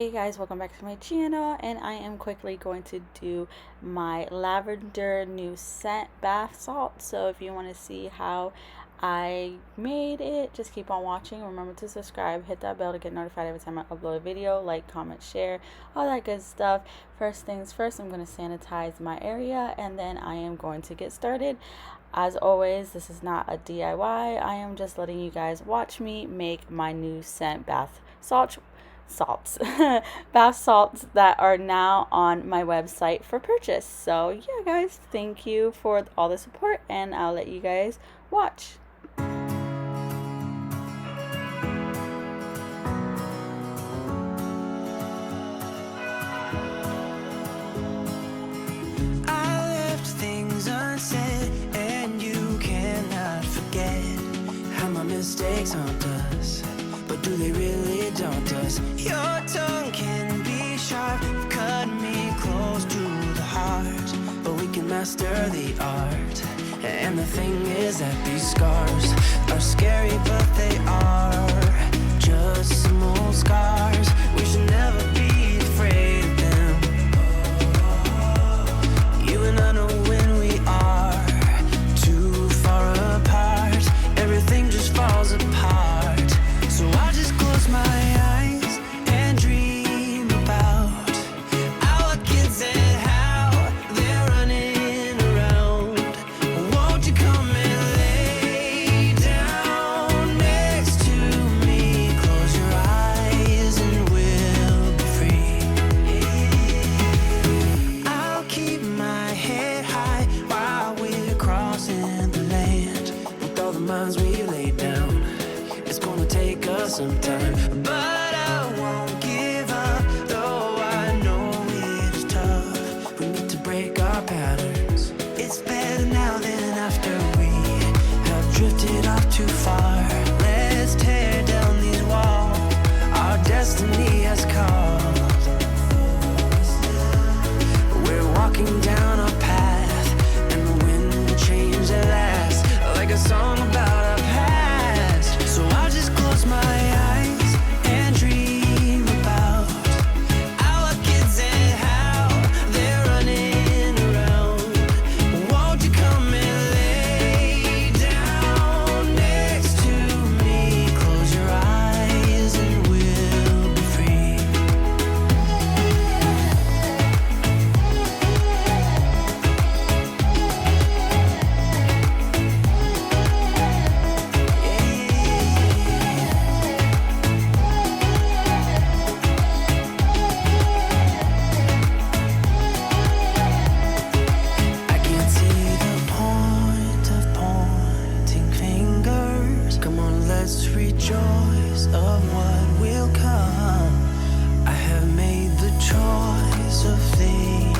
Hey guys, welcome back to my channel, and I am quickly going to do my lavender new scent bath salt. So if you want to see how I made it, just keep on watching. Remember to subscribe, hit that bell to get notified every time I upload a video, like, comment, share, all that good stuff. First things first, I'm going to sanitize my area and then I am going to get started. As always, this is not a DIY. I am just letting you guys watch me make my new scent bath salts bath salts that are now on my website for purchase. So yeah guys, thank you for all the support and I'll let you guys watch. I left things unsaid and you cannot forget how my mistakes haunt us, but do they really daunt us? Your tongue can be sharp, cut me close to the heart, but we can master the art. And the thing is that these scars are scary, but they are just some old scars. We should never be afraid of them. You and I know when we are too far apart, everything just falls apart. So I just close my eyes and dream about our kids and how they're running around. Won't you come and lay down next to me? Close your eyes and we'll be free. I'll keep my head high while we're crossing the land. With all the minds we laid down, it's gonna take us some time, but I won't give up, though I know it's tough. We need to break our patterns. It's better now than after we have drifted off too far. Let's tear down these walls our destiny has called. We're walking down a path, and the wind will change at last, like a song about our past. So I just close my eyes and dream about our kids and how they're running around. Won't you come and lay down next to me? Close your eyes and we'll be free. I can't see the point of pointing fingers. Come on, let's rejoice of what will come. I have made the choice of things